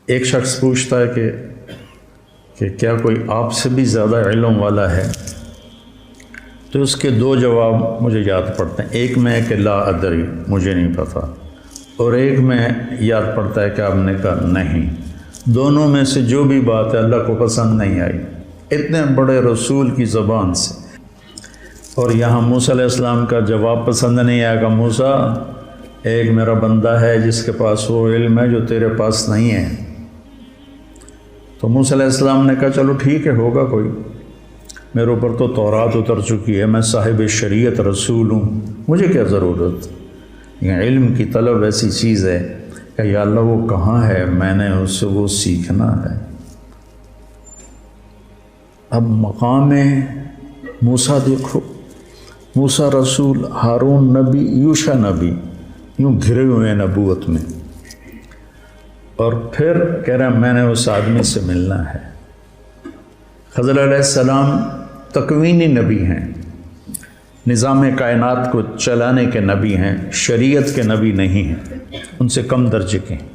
ایک شخص پوچھتا ہے کہ کیا کوئی آپ سے بھی زیادہ علم والا ہے؟ تو اس کے دو جواب مجھے یاد پڑتے ہیں. ایک میں کہ لا ادری، مجھے نہیں پتہ، اور ایک میں یاد پڑتا ہے کہ آپ نے کہا نہیں. دونوں میں سے جو بھی بات ہے اللہ کو پسند نہیں آئی اتنے بڑے رسول کی زبان سے. اور یہاں موسیٰ علیہ السلام کا جواب پسند نہیں آیا کہ موسیٰ، ایک میرا بندہ ہے جس کے پاس وہ علم ہے جو تیرے پاس نہیں ہے. تو موسیٰ علیہ السلام نے کہا چلو ٹھیک ہے، ہوگا کوئی، میرے اوپر تو تورات اتر چکی ہے، میں صاحب شریعت رسول ہوں، مجھے کیا ضرورت. یہ علم کی طلب ایسی چیز ہے کہ یا اللہ وہ کہاں ہے، میں نے اس سے وہ سیکھنا ہے. اب مقام موسیٰ دیکھو، موسیٰ رسول، ہارون نبی، یوشع نبی، یوں گھرے ہوئے ہیں نبوت میں، اور پھر کہہ رہا میں نے اس آدمی سے ملنا ہے. خضر علیہ السلام تکوینی نبی ہیں، نظام کائنات کو چلانے کے نبی ہیں، شریعت کے نبی نہیں ہیں، ان سے کم درجے کے ہیں.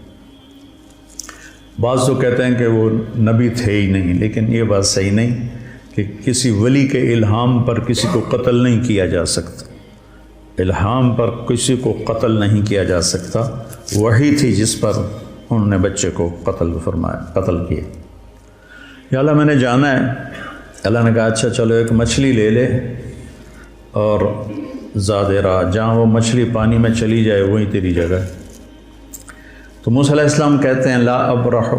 بعض تو کہتے ہیں کہ وہ نبی تھے ہی نہیں، لیکن یہ بات صحیح نہیں کہ کسی ولی کے الہام پر کسی کو قتل نہیں کیا جا سکتا. الہام پر کسی کو قتل نہیں کیا جا سکتا. وحی تھی جس پر انہوں نے بچے کو قتل کیا. یا اللہ میں نے جانا ہے. اللہ نے کہا اچھا چلو ایک مچھلی لے لے اور زیادہ راہ، جہاں وہ مچھلی پانی میں چلی جائے وہیں تیری جگہ ہے. تو موسیٰ علیہ السلام کہتے ہیں لا ابرح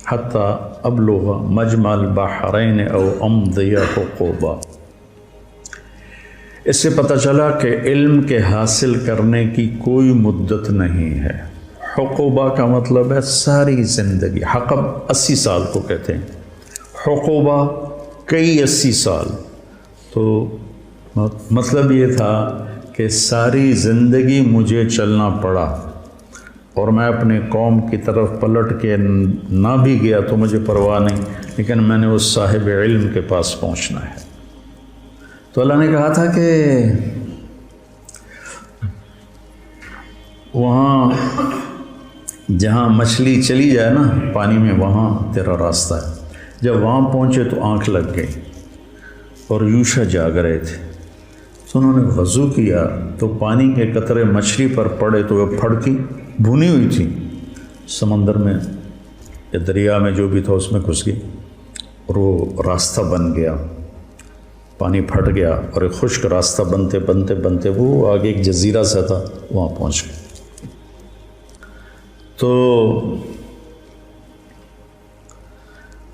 حتی ابلغ مجمع البحرین او امضی حقوبا. اس سے پتہ چلا کہ علم کے حاصل کرنے کی کوئی مدت نہیں ہے. حقوبہ کا مطلب ہے ساری زندگی. حقب 80 سال کو کہتے ہیں، حقوبہ کئی 80 سال. تو مطلب یہ تھا کہ ساری زندگی مجھے چلنا پڑا، اور میں اپنے قوم کی طرف پلٹ کے نہ بھی گیا تو مجھے پرواہ نہیں، لیکن میں نے اس صاحب علم کے پاس پہنچنا ہے. تو اللہ نے کہا تھا کہ وہاں جہاں مچھلی چلی جائے نا پانی میں، وہاں تیرا راستہ ہے. جب وہاں پہنچے تو آنکھ لگ گئی اور یوشع جاگ رہے تھے. تو انہوں نے وضو کیا تو پانی کے قطرے مچھلی پر پڑے تو وہ پھڑکی، بھونی ہوئی تھی، سمندر میں یا دریا میں جو بھی تھا اس میں گھس گئی، اور وہ راستہ بن گیا. پانی پھٹ گیا اور ایک خشک راستہ بنتے بنتے بنتے وہ آگے ایک جزیرہ سا تھا، وہاں پہنچ گئے. تو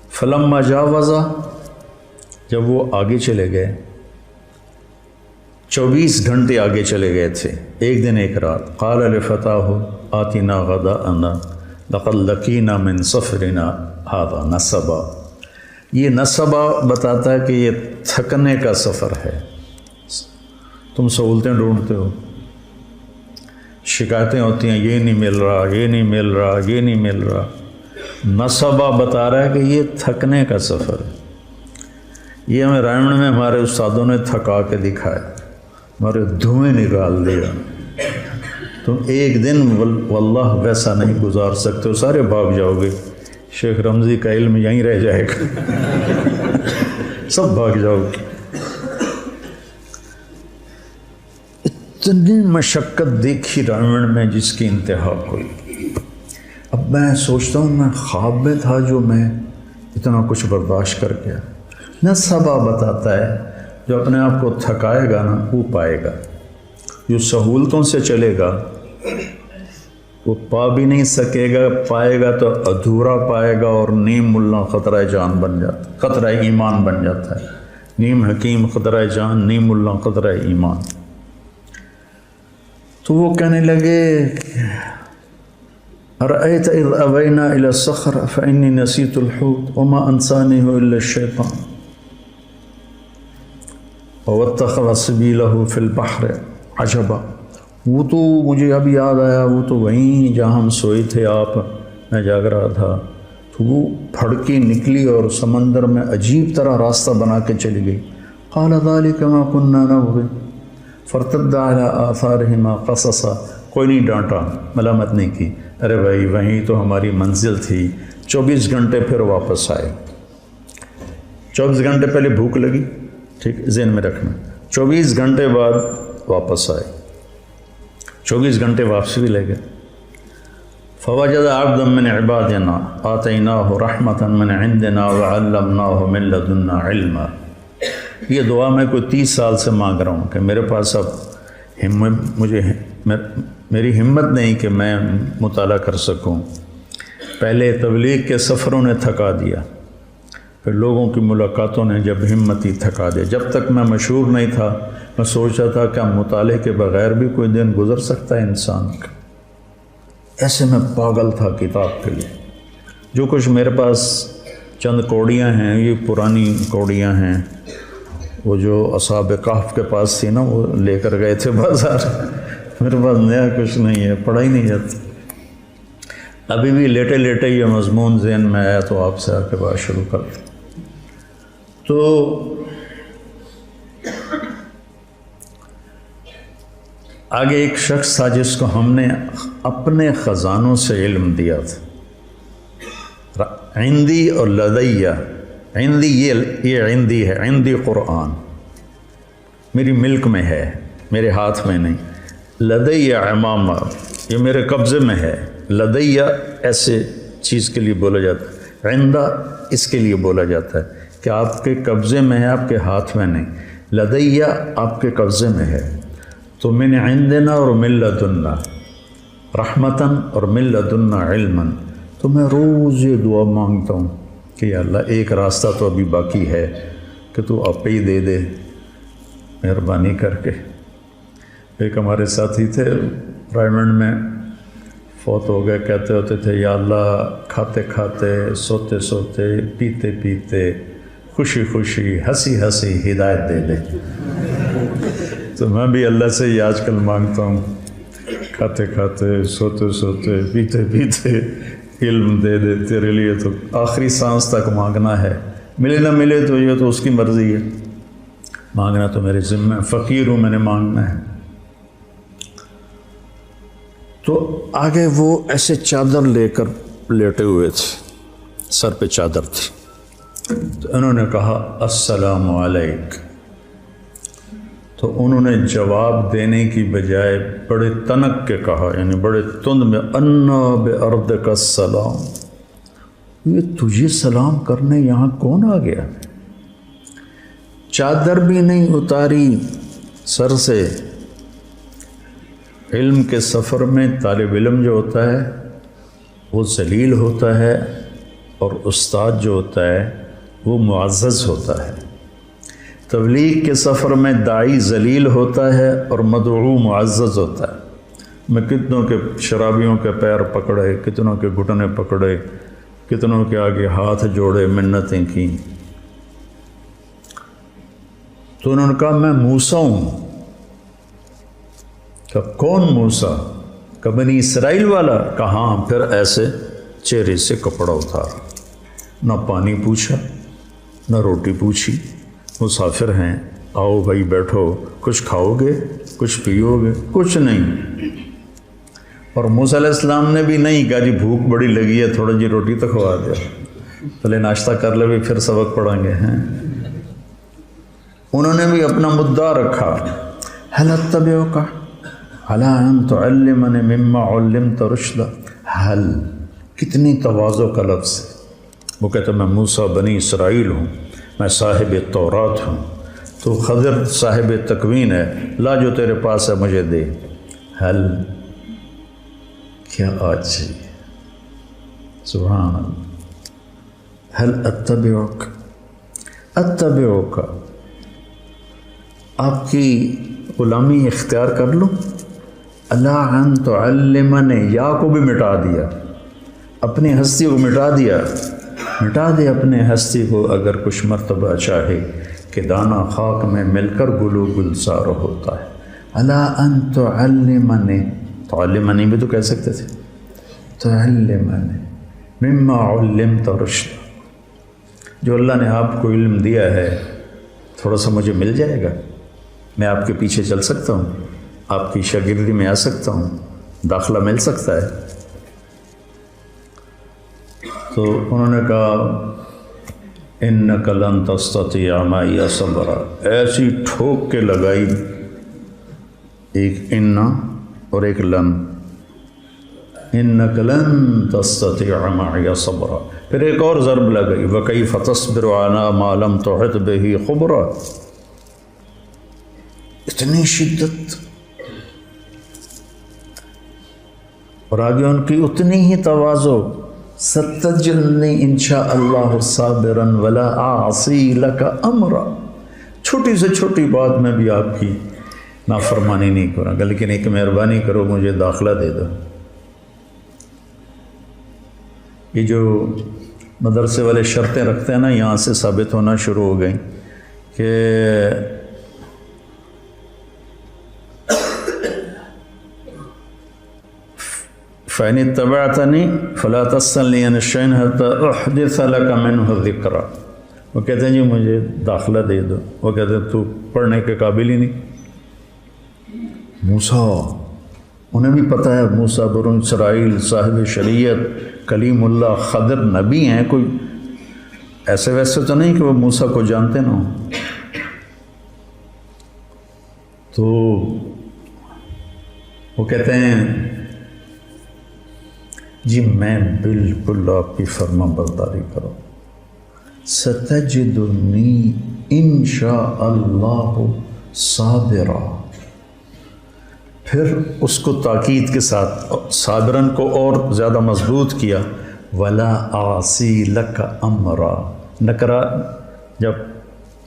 فلما جاوزا، جب وہ آگے چلے گئے، 24 گھنٹے آگے چلے گئے تھے، ایک دن ایک رات. قال لفتاہ آتنا غداءنا لقد لقینا من سفرنا ھذا نصبا. یہ نصبا بتاتا ہے کہ یہ تھکنے کا سفر ہے. تم سہولتیں ڈھونڈتے ہو، شکایتیں ہوتی ہیں یہ نہیں مل رہا، یہ نہیں مل رہا، یہ نہیں مل رہا. نصبا بتا رہا ہے کہ یہ تھکنے کا سفر ہے. یہ ہمیں رائمن میں ہمارے استادوں نے تھکا کے دکھایا، ہمارے دھوئیں نکال دیا. تم ایک دن واللہ ویسا نہیں گزار سکتے ہو، سارے بھاگ جاؤ گے. شیخ رمضی کا علم یہیں رہ جائے گا، سب بھاگ جاؤ گے. اتنی مشقت دیکھی رائمن میں جس کی انتہا کوئی. اب میں سوچتا ہوں میں خواب میں تھا جو میں اتنا کچھ برداشت کر گیا. نصبا بتاتا ہے جو اپنے آپ کو تھکائے گا نا وہ پائے گا، جو سہولتوں سے چلے گا وہ پا بھی نہیں سکے گا، پائے گا تو ادھورا پائے گا، اور نیم ملا خطرہ جان بن جاتا، خطرہ ایمان بن جاتا ہے. نیم حکیم خطرہ جان، نیم ملا خطرہ ایمان. تو وہ کہنے لگے ارأیت اذ اوینا الی الصخر فانی نسیت الحوت وما انسانیہ الا الشیطان واتخذ سبیلہ فی البحر عجبا. وہ تو مجھے اب یاد آیا، وہ تو وہیں جہاں ہم سوئے تھے، آپ میں جاگ رہا تھا، تو وہ پھڑکی نکلی اور سمندر میں عجیب طرح راستہ بنا کے چلی گئی. قال ذلك ما كنا نبغي فارتد على آثارهما قصصا کوئی نہیں ڈانٹا، ملامت نہیں کی، ارے بھائی وہیں تو ہماری منزل تھی۔ 24 گھنٹے پھر واپس آئے۔ 24 گھنٹے پہلے بھوک لگی، ٹھیک ذہن میں رکھنا، 24 گھنٹے بعد واپس آئے، 24 گھنٹے واپسی بھی لے گئے۔ فوجد عبدا من عبادنا آتیناہ رحمۃ من عندنا وعلمناہ من لدنا علما۔ یہ دعا میں کوئی 30 سال سے مانگ رہا ہوں کہ میرے پاس اب میری ہمت نہیں کہ میں مطالعہ کر سکوں۔ پہلے تبلیغ کے سفروں نے تھکا دیا، پھر لوگوں کی ملاقاتوں نے جب ہمت ہی تھکا دیا۔ جب تک میں مشہور نہیں تھا میں سوچا تھا کہ مطالعے کے بغیر بھی کوئی دن گزر سکتا ہے انسان کا۔ ایسے میں پاگل تھا کتاب کے لیے۔ جو کچھ میرے پاس چند کوڑیاں ہیں، یہ پرانی کوڑیاں ہیں، وہ جو اصحاب کہف کے پاس تھی نا، وہ لے کر گئے تھے بازار۔ میرے پاس نیا کچھ نہیں ہے، پڑھا ہی نہیں جاتا۔ ابھی بھی لیٹے لیٹے یہ مضمون ذہن میں آیا تو آپ سے آ کے بات شروع کر دیں۔ تو آگے ایک شخص تھا جس کو ہم نے اپنے خزانوں سے علم دیا تھا، عندی اور لدیہ۔ عندی یہ عندی ہے، عندی قرآن میری ملک میں ہے، میرے ہاتھ میں نہیں۔ لدیہ امامہ، یہ میرے قبضے میں ہے۔ لدیہ ایسے چیز کے لیے بولا جاتا ہے، عندہ اس کے لیے بولا جاتا ہے کہ آپ کے قبضے میں ہے، آپ کے ہاتھ میں نہیں۔ لدیہ آپ کے قبضے میں ہے۔ تو من عندنا اور من لدنا رحمتاً اور من لدنا علماً۔ تو میں روز یہ دعا مانگتا ہوں کہ یا اللہ ایک راستہ تو ابھی باقی ہے کہ تو آپ ہی دے دے مہربانی کر کے۔ ایک ہمارے ساتھی تھے رائمنڈ میں، فوت ہو گئے، کہتے ہوتے تھے یا اللہ کھاتے کھاتے، سوتے سوتے، پیتے پیتے، خوشی خوشی، ہنسی ہنسی ہدایت دے دے۔ تو میں بھی اللہ سے یہ آج کل مانگتا ہوں، کھاتے کھاتے، سوتے سوتے، پیتے پیتے علم دے دے۔ تیرے لیے تو آخری سانس تک مانگنا ہے، ملے نہ ملے تو یہ تو اس کی مرضی ہے، مانگنا تو میرے ذمہ ہے، فقیر ہوں، میں نے مانگنا ہے۔ تو آگے وہ ایسے چادر لے کر لیٹے ہوئے تھے، سر پہ چادر تھی۔ تو انہوں نے کہا السلام علیک۔ تو انہوں نے جواب دینے کی بجائے بڑے تنک کے کہا، یعنی بڑے تند میں، انا بِأَرْضِكَ السلام، یہ تجھے سلام کرنے یہاں کون آ گیا؟ چادر بھی نہیں اتاری سر سے۔ علم کے سفر میں طالب علم جو ہوتا ہے وہ ذلیل ہوتا ہے، اور استاد جو ہوتا ہے وہ معزز ہوتا ہے۔ تبلیغ کے سفر میں داعی ذلیل ہوتا ہے اور مدعو معزز ہوتا ہے۔ میں کتنوں کے شرابیوں کے پیر پکڑے، کتنوں کے گھٹنے پکڑے، کتنوں کے آگے ہاتھ جوڑے، منتیں کی۔ تو انہوں نے کہا میں موسیٰ ہوں۔ کہ کون موسیٰ؟ کہ بنی اسرائیل والا؟ کہاں؟ پھر ایسے چہرے سے کپڑا اتارا، نہ پانی پوچھا نہ روٹی پوچھی، مسافر ہیں، آؤ بھائی بیٹھو، کچھ کھاؤ گے، کچھ پیو گے؟ کچھ نہیں۔ اور موسیٰ علیہ السلام نے بھی نہیں کہا جی بھوک بڑی لگی ہے تھوڑا جی روٹی تو کھوا دیا، پہلے ناشتہ کر لے بھی پھر سبق پڑھیں گے۔ ہیں انہوں نے بھی اپنا مدعا رکھا، هل اتبعک علی ان تعلمنی مما علمت رشدا۔ حل کتنی تواضع کا لفظ ہے۔ وہ کہتا میں موسیٰ بنی اسرائیل ہوں، میں صاحب تورات ہوں، تو خضر صاحب تکوین ہے، لا جو تیرے پاس ہے مجھے دے۔ حل کیا آج چاہیے، سبحان اللہ۔ حل اتبعک، اتبعک آپ کی غلامی اختیار کر لوں، اللہ ان تعلمنی، یا کو بھی مٹا دیا، اپنی ہستی کو مٹا دیا، مٹا دے اپنے ہستی کو اگر کچھ مرتبہ چاہے کہ دانہ خاک میں مل کر گلو گلزار ہوتا ہے۔ اللہ ان تعلمنی، تعلمنی بھی تو کہہ سکتے تھے، تعلمنی مما علمت رشدا، جو اللہ نے آپ کو علم دیا ہے تھوڑا سا مجھے مل جائے گا، میں آپ کے پیچھے چل سکتا ہوں، آپ کی شاگردی میں آ سکتا ہوں، داخلہ مل سکتا ہے؟ تو انہوں نے کہا انک لن تستطیع معی صبرا، ایسی ٹھوک کے لگائی، ایک انا اور ایک لن، انک لن تستطیع معی صبرا، پھر ایک اور ضرب لگائی وکیف تصبر علی ما لم تحط بہ خبرا، اتنی شدت، اور آگے ان کی اتنی ہی تواضع، ستجدنی انشاء اللہ صابرا ولا اعصی لک امرا، چھوٹی سے چھوٹی بات میں بھی آپ کی نافرمانی نہیں کروں گا، لیکن ایک مہربانی کرو مجھے داخلہ دے دو۔ یہ جو مدرسے والے شرطیں رکھتے ہیں نا، یہاں سے ثابت ہونا شروع ہو گئیں کہ فَإِنِ اتَّبَعْتَنِي فَلَا تَسْأَلْنِي عَنِ الشَّيْءِ حَتَّى أُحْدِثَ لَكَ مِنْهُ ذِكْرًا، وہ کہتے ہیں جی مجھے داخلہ دے دو، وہ کہتے ہیں تو پڑھنے کے قابل ہی نہیں۔ موسیٰ، انہیں بھی پتہ ہے موسیٰ بنو اسرائیل صاحب شریعت کلیم اللہ خضر نبی ہیں، کوئی ایسے ویسے تو نہیں کہ وہ موسیٰ کو جانتے نہ ہوں۔ تو وہ کہتے ہیں جی میں بالکل آپ کی فرما برداری کروں، ستجدنی انشاء اللہ صابرا، پھر اس کو تاکید کے ساتھ صابرن کو اور زیادہ مضبوط کیا، ولا اعصی لک امرا، نکرہ جب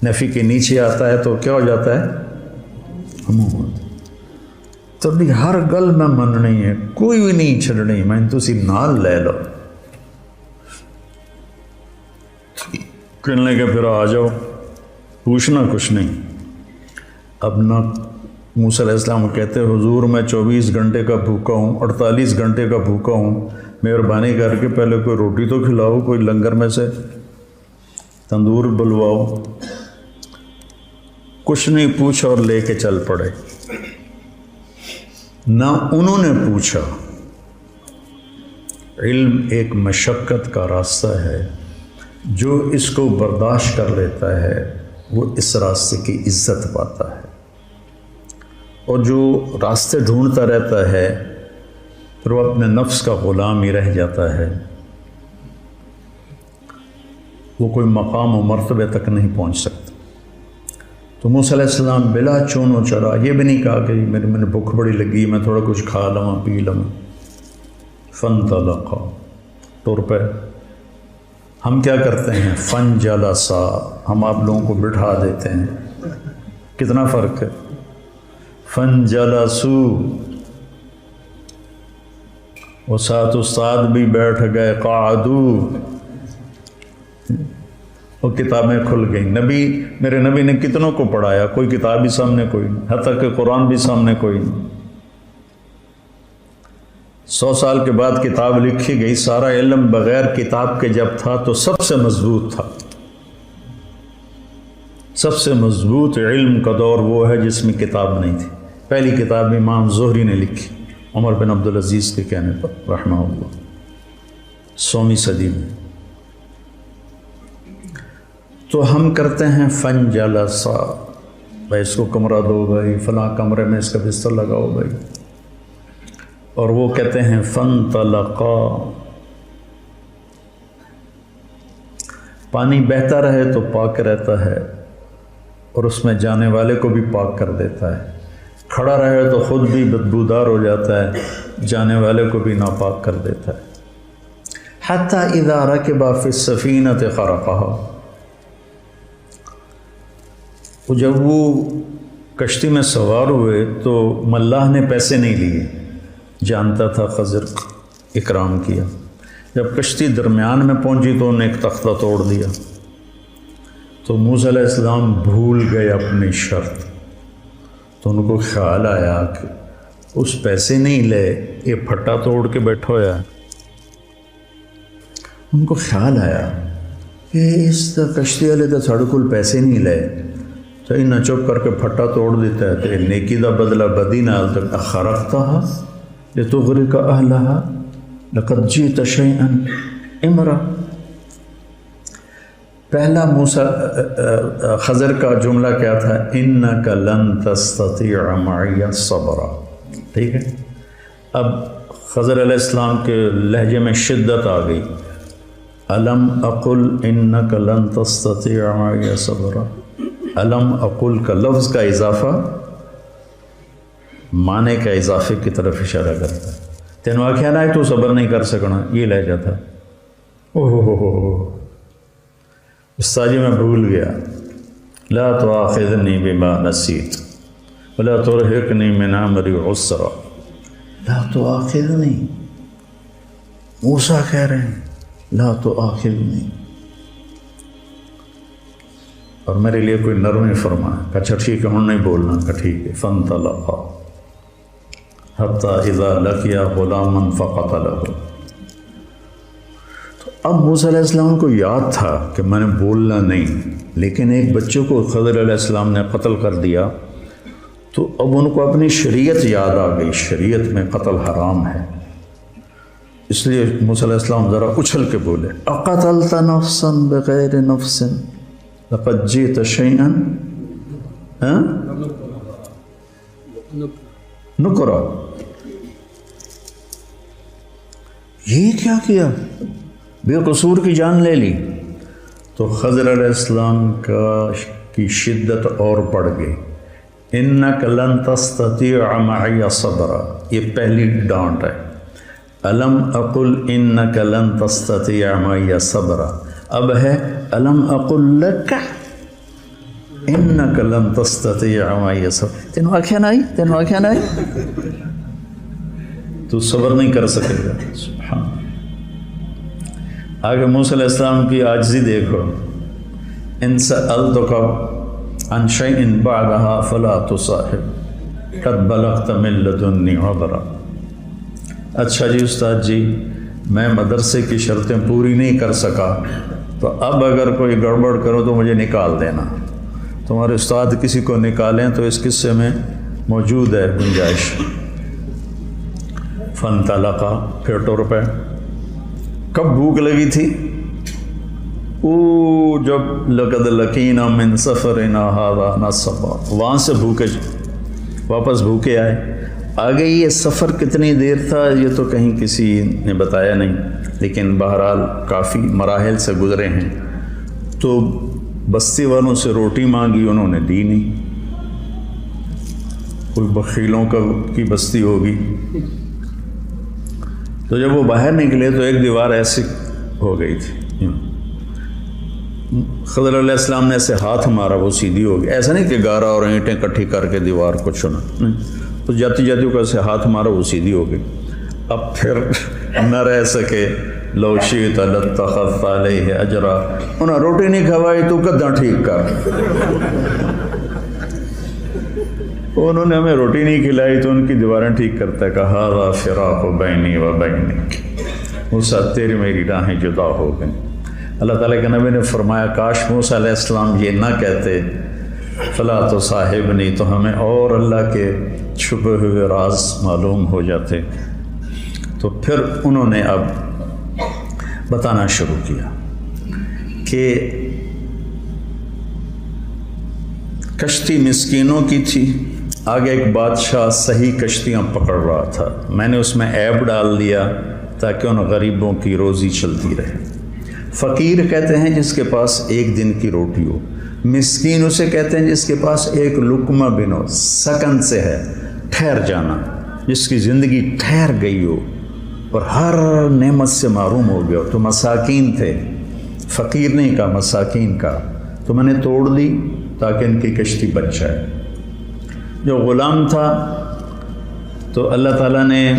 نفی کے نیچے آتا ہے تو کیا ہو جاتا ہے؟ عموماً، تو بھی ہر گل میں مننی ہے، کوئی بھی نہیں چھڑنی، میں تسی نال لے لو، کہنے کے پھر آ جاؤ، پوچھنا کچھ نہیں۔ اب نہ موسیٰ علیہ السلام کہتے حضور میں 24 گھنٹے کا بھوکا ہوں، 48 گھنٹے کا بھوکا ہوں، مہربانی کر کے پہلے کوئی روٹی تو کھلاؤ، کوئی لنگر میں سے تندور بلواؤ، کچھ نہیں پوچھا اور لے کے چل پڑے۔ نہ انہوں نے پوچھا، علم ایک مشقت کا راستہ ہے، جو اس کو برداشت کر لیتا ہے وہ اس راستے کی عزت پاتا ہے، اور جو راستے ڈھونڈتا رہتا ہے پھر وہ اپنے نفس کا غلام ہی رہ جاتا ہے، وہ کوئی مقام و مرتبے تک نہیں پہنچ سکتا۔ تو موسیٰ علیہ السلام بلا چون و چرا، یہ بھی نہیں کہا کہ میں نے بھوک بڑی لگی میں تھوڑا کچھ کھا لوں پی لوں، فانطلقا، ٹور پہ۔ ہم کیا کرتے ہیں؟ فانجلسا، ہم آپ لوگوں کو بٹھا دیتے ہیں، کتنا فرق ہے؟ فانجلسو، وہ ساتھ استاد بھی بیٹھ گئے، قعدو، وہ کتابیں کھل گئیں۔ میرے نبی نے کتنوں کو پڑھایا، کوئی کتاب بھی سامنے کوئی نہیں، حتیٰ کہ قرآن بھی سامنے کوئی نہیں۔ 100 سال کے بعد کتاب لکھی گئی، سارا علم بغیر کتاب کے جب تھا تو سب سے مضبوط تھا۔ سب سے مضبوط علم کا دور وہ ہے جس میں کتاب نہیں تھی۔ پہلی کتاب امام زہری نے لکھی، عمر بن عبدالعزیز کے کہنے پر رحمہ اللہ، 100ویں صدی میں۔ تو ہم کرتے ہیں فنجلسا، بھائی اس کو کمرہ دو، بھائی فلاں کمرے میں اس کا بستر لگاؤ بھائی، اور وہ کہتے ہیں فانطلقا۔ پانی بہتا رہے تو پاک رہتا ہے اور اس میں جانے والے کو بھی پاک کر دیتا ہے، کھڑا رہے تو خود بھی بدبودار ہو جاتا ہے، جانے والے کو بھی ناپاک کر دیتا ہے۔ حتی اذا رکب فی السفینۃ خرقہا، جب وہ کشتی میں سوار ہوئے تو ملاح نے پیسے نہیں لیے، جانتا تھا خضر اکرام کیا۔ جب کشتی درمیان میں پہنچی تو انہیں ایک تختہ توڑ دیا، تو موسیٰ علیہ السلام بھول گئے اپنی شرط، تو ان کو خیال آیا کہ اس پیسے نہیں لے، یہ پھٹا توڑ کے بیٹھا ہوا ہے۔ ان کو خیال آیا کہ اس کشتی والے تو ساڑھے کول پیسے نہیں لے، تو انہیں چپ کر کے پھٹا توڑ دیتا ہے، تو نیکی دا بدلہ بدی نال تک خرقتہا، لتغرق اہلہا لقد جئت شیئا امرا۔ پہلا موسیٰ خضر کا جملہ کیا تھا؟ انک لن تستطیع معی صبرا، ٹھیک ہے۔ اب خضر علیہ السلام کے لہجے میں شدت آ گئی، الم اقل انک لن تستطیع معی صبرا۔ الم اقل کا لفظ کا اضافہ معنی کا اضافے کی طرف اشارہ کرتا ہے۔ تینوں آخیا نہ تو صبر نہیں کر سکنا، یہ لہجہ تھا۔ استاد جی میں بھول گیا، لا تؤاخذنی بما نسیت ولا ترہقنی من امری عسرا۔ لا تؤاخذنی، موسیٰ کہہ رہے ہیں لا تؤاخذنی، اور میرے لیے کوئی نرمی فرمائے کہ اچھا ٹھیک ہے ہم نہیں بولنا، کہ ٹھیک ہے۔ فانطلقا حتی اذا لقیا غلاما فقتلہ۔ تو اب موسیٰ علیہ السلام کو یاد تھا کہ میں نے بولنا نہیں، لیکن ایک بچے کو خضر علیہ السلام نے قتل کر دیا، تو اب ان کو اپنی شریعت یاد آ گئی، شریعت میں قتل حرام ہے۔ اس لیے موسیٰ علیہ السلام ذرا اچھل کے بولے، اقتلت نفسا بغیر نفس لقد جئت شیئا نکرا۔ یہ کیا بے قصور کی جان لے لی۔ تو خضر علیہ السلام کی شدت اور بڑھ گئی، انک لن تستطیع معی صبرا، یہ پہلی ڈانٹ ہے۔ الم اقل انک لن تستطیع معی صبرا، اب ہے الم اقل لک انک لن تستطیع معی صبرا۔ تینوں آنکھیں نہ آئی تو صبر نہیں کر سکے گا۔ سبحان اللہ۔ آگے موسیٰ علیہ السلام کی عاجزی دیکھو، ان سألتک عن شیء بعدها فلا تصاحب قد بلغت من لدنی عذرا۔ اچھا جی استاد جی، میں مدرسے کی شرطیں پوری نہیں کر سکا، تو اب اگر کوئی گڑبڑ کرو تو مجھے نکال دینا۔ تمہارے استاد کسی کو نکالیں تو اس قصے میں موجود ہے گنجائش۔ فانطلقا، پھر ٹر پہ۔ کب بھوک لگی تھی؟ جب لقد لقینا من سفرنا ھذا نصبا، وہاں سے واپس بھوکے آئے۔ آگے یہ سفر کتنی دیر تھا یہ تو کہیں کسی نے بتایا نہیں، لیکن بہرحال کافی مراحل سے گزرے ہیں۔ تو بستی والوں سے روٹی مانگی، انہوں نے دی نہیں، کوئی بخیلوں کی بستی ہوگی۔ تو جب وہ باہر نکلے تو ایک دیوار ایسی ہو گئی تھی، خضر علیہ السلام نے ایسے ہاتھ مارا وہ سیدھی ہو گئی۔ ایسا نہیں کہ گارا اور اینٹیں کٹھی کر کے دیوار کو چنا، تو جاتی کو ایسے ہاتھ مارا وہ سیدھی ہو گئی۔ اب پھر نہ رہ سکے، لو شئت لاتخذت علیہ اجرا، انہیں روٹی نہیں کھوائی تو کداں ٹھیک کر، انہوں نے ہمیں روٹی نہیں کھلائی تو ان کی دیواریں ٹھیک کرتا ہے، کہا ھذا فراق بینی و بینک، موسیٰ تیری میری راہیں جدا ہو گئیں۔ اللہ تعالیٰ کے نبی نے فرمایا کاش موسیٰ علیہ السلام یہ نہ کہتے فلا تصاحبنی، تو ہمیں اور اللہ کے چھپے ہوئے راز معلوم ہو جاتے۔ تو پھر انہوں نے اب بتانا شروع کیا کہ کشتی مسکینوں کی تھی، آگے ایک بادشاہ صحیح کشتیاں پکڑ رہا تھا، میں نے اس میں عیب ڈال دیا تاکہ ان غریبوں کی روزی چلتی رہے۔ فقیر کہتے ہیں جس کے پاس ایک دن کی روٹی ہو، مسکین اسے کہتے ہیں جس کے پاس ایک لقمہ بن ہو، سکن سے ہے، ٹھہر جانا، جس کی زندگی ٹھہر گئی ہو اور ہر نعمت سے محروم ہو گیا ہو۔ تو مساکین تھے، فقیر نہیں کہا، مساکین کا، تو میں نے توڑ دی تاکہ ان کی کشتی بچ جائے۔ جو غلام تھا تو اللہ تعالیٰ نے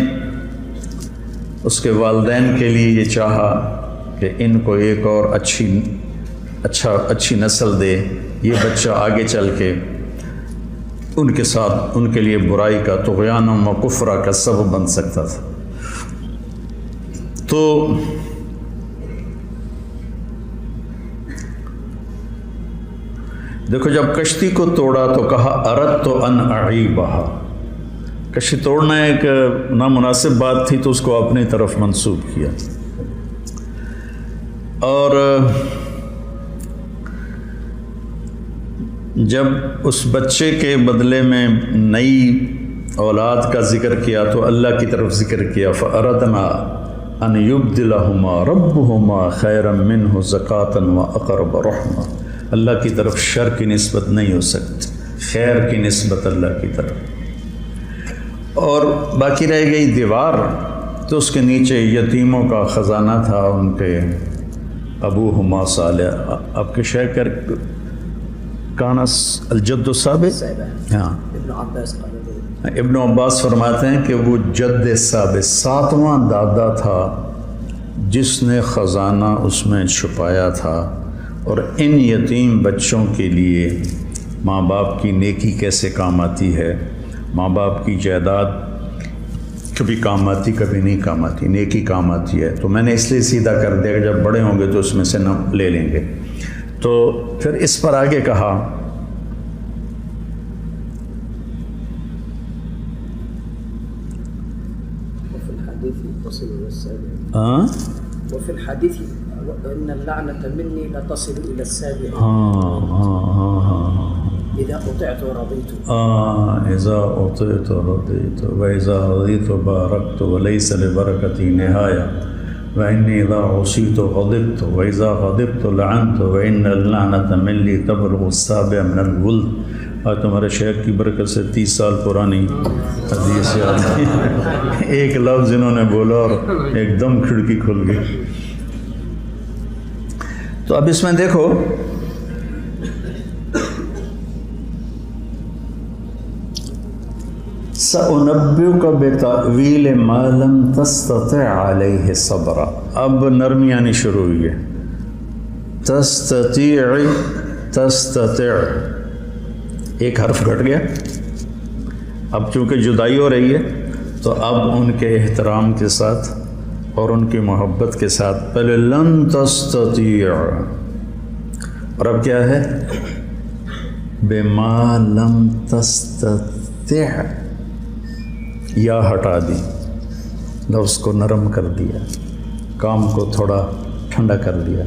اس کے والدین کے لیے یہ چاہا کہ ان کو ایک اور اچھی نسل دے، یہ بچہ آگے چل کے ان کے ساتھ ان کے لیے برائی کا، طغیان و کفر کا سبب بن سکتا تھا۔ تو دیکھو جب کشتی کو توڑا تو کہا اردت ان اعیبھا، کشی توڑنا ایک نامناسب بات تھی تو اس کو اپنی طرف منسوب کیا. اور جب اس بچے کے بدلے میں نئی اولاد کا ذکر کیا تو اللہ کی طرف ذکر کیا. فَأَرَدْنَا أَنْ يُبْدِلَهُمَا رَبُّهُمَا خَيْرًا مِّنْهُ زَكَاةً وَأَقْرَبَ رَحْمًا. اللہ کی طرف شر کی نسبت نہیں ہو سکتی، خیر کی نسبت اللہ کی طرف. اور باقی رہ گئی دیوار، تو اس کے نیچے یتیموں کا خزانہ تھا. ان کے ابوہما صالح، آپ کے شیخ کانس الجد السابق، ہاں ابن عباس فرماتے ہیں کہ وہ جد ثابت 7واں دادا تھا جس نے خزانہ اس میں چھپایا تھا. اور ان یتیم بچوں کے لیے ماں باپ کی نیکی کیسے کام آتی ہے، ماں باپ کی جائیداد کبھی کام آتی کبھی نہیں کام آتی، نیکی کام آتی ہے. تو میں نے اس لیے سیدھا کر دیا کہ جب بڑے ہوں گے تو اس میں سے نہ لے لیں گے. تو پھر اس پر آگے کہا وفي الحديث ان اللعنة مني لا تصل الى السابع اذا اطعت رضيت اذا اطعت رضيت واذا رضيت باركت وليس لبركتي نهاية واني اذا عصيت غضبت واذا غضبت لعنت وان اللعنة مني تبلغ السابع من الولد. آج تمہارے شیخ کی برکت سے 30 سال پرانی حدیث یاد ہے. ایک لفظ انہوں نے بولا اور ایک دم کھڑکی کھل گئی. تو اب اس میں دیکھو سأنبئك بتأویل ما لم تستطع علیہ صبرا. اب نرمی آنی شروع ہوئی ہے. تستطيع ایک حرف گھٹ گیا. اب چونکہ جدائی ہو رہی ہے تو اب ان کے احترام کے ساتھ اور ان کی محبت کے ساتھ پہلے لن تستطيع، اور اب کیا ہے بما لم تستطع، یا ہٹا دی، لفظ کو نرم کر دیا، کام کو تھوڑا ٹھنڈا کر دیا.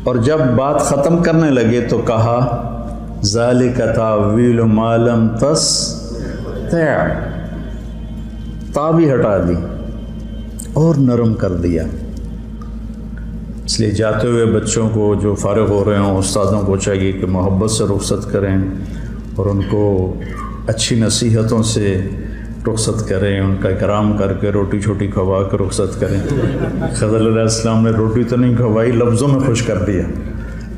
اور جب بات ختم کرنے لگے تو کہا ذالک تاویل ما لم تستطع، تا بھی ہٹا دی اور نرم کر دیا. اس لیے جاتے ہوئے بچوں کو جو فارغ ہو رہے ہوں استادوں کو چاہیے کہ محبت سے رخصت کریں اور ان کو اچھی نصیحتوں سے رخصت کریں، ان کا اکرام کر کے روٹی چھوٹی کھوا کے رخصت کریں. خضر علیہ السلام نے روٹی تو نہیں کھوائی، لفظوں میں خوش کر دیا.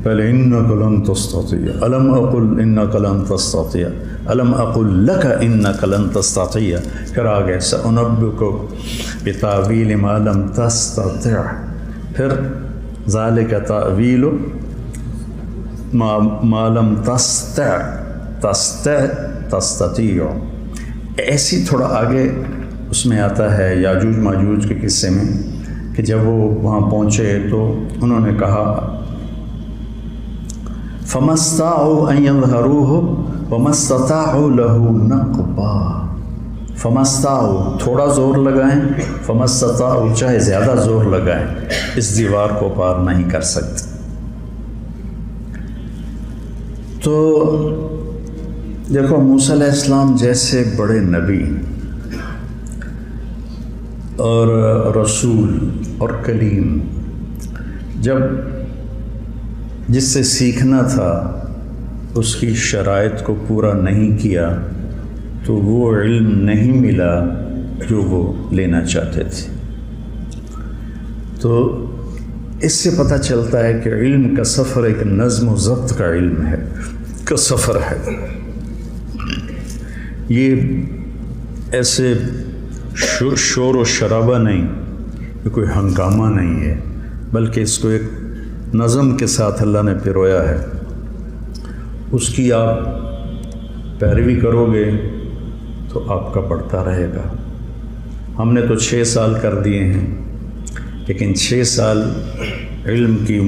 پہلے انک لن تستطیع، الم اقل انک لن تستطیع، الم اقل لک انک لن تستطیع. پھر آگے سأنبئک بتأویل ما لم تستطع، پھر ذالک تأویل ما لم تستطیع. ایسی تھوڑا آگے اس میں آتا ہے یاجوج ماجوج کے قصے میں کہ جب وہ وہاں پہنچے تو انہوں نے کہا فَمَا اسْتَطَاعُوا أَن يَظْهَرُوهُ وَمَا اسْتَطَاعُوا لَهُ نَقْبًا. فَمَا اسْتَطَاعُوا تھوڑا زور لگائیں، فَمَا اسْتَطَاعُوا چاہے زیادہ زور لگائیں اس دیوار کو پار نہیں کر سکتے. تو دیکھو موسیٰ علیہ السلام جیسے بڑے نبی اور رسول اور کلیم جب جس سے سیکھنا تھا اس کی شرائط کو پورا نہیں کیا تو وہ علم نہیں ملا جو وہ لینا چاہتے تھے. تو اس سے پتہ چلتا ہے کہ علم کا سفر ایک نظم و ضبط کا علم ہے، کا سفر ہے. یہ ایسے شور و شرابہ نہیں، یہ کوئی ہنگامہ نہیں ہے، بلکہ اس کو ایک نظم کے ساتھ اللہ نے پرویا ہے. اس کی آپ پیروی کرو گے تو آپ کا بڑھتا رہے گا. ہم نے تو 6 سال کر دیے ہیں، لیکن 6 سال علم کی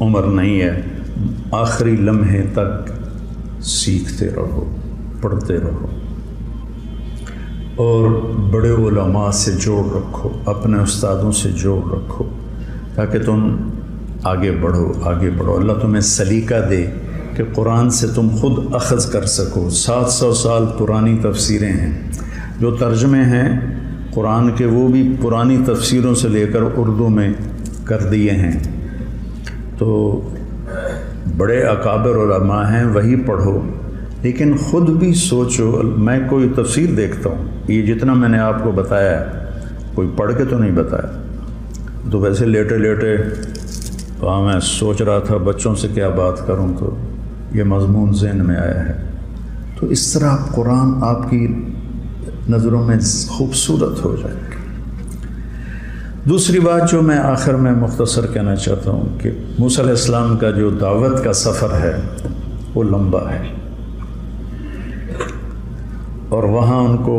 عمر نہیں ہے. آخری لمحے تک سیکھتے رہو، پڑھتے رہو. اور بڑے علماء سے جوڑ رکھو، اپنے استادوں سے جوڑ رکھو تاکہ تم آگے بڑھو۔ اللہ تمہیں سلیقہ دے کہ قرآن سے تم خود اخذ کر سکو۔ 700 سال پرانی تفسیریں ہیں، جو ترجمے ہیں قرآن کے وہ بھی پرانی تفسیروں سے لے کر اردو میں کر دیے ہیں۔ تو بڑے اکابر علماء ہیں، وہی پڑھو، لیکن خود بھی سوچو۔ میں کوئی تفسیر دیکھتا ہوں، یہ جتنا میں نے آپ کو بتایا ہے کوئی پڑھ کے تو نہیں بتایا، تو ویسے لیٹے وہاں میں سوچ رہا تھا بچوں سے کیا بات کروں، تو یہ مضمون ذہن میں آیا ہے۔ تو اس طرح قرآن آپ کی نظروں میں خوبصورت ہو جائے گا۔ دوسری بات جو میں آخر میں مختصر کہنا چاہتا ہوں کہ موسیٰ علیہ السلام کا جو دعوت کا سفر ہے وہ لمبا ہے، اور وہاں ان کو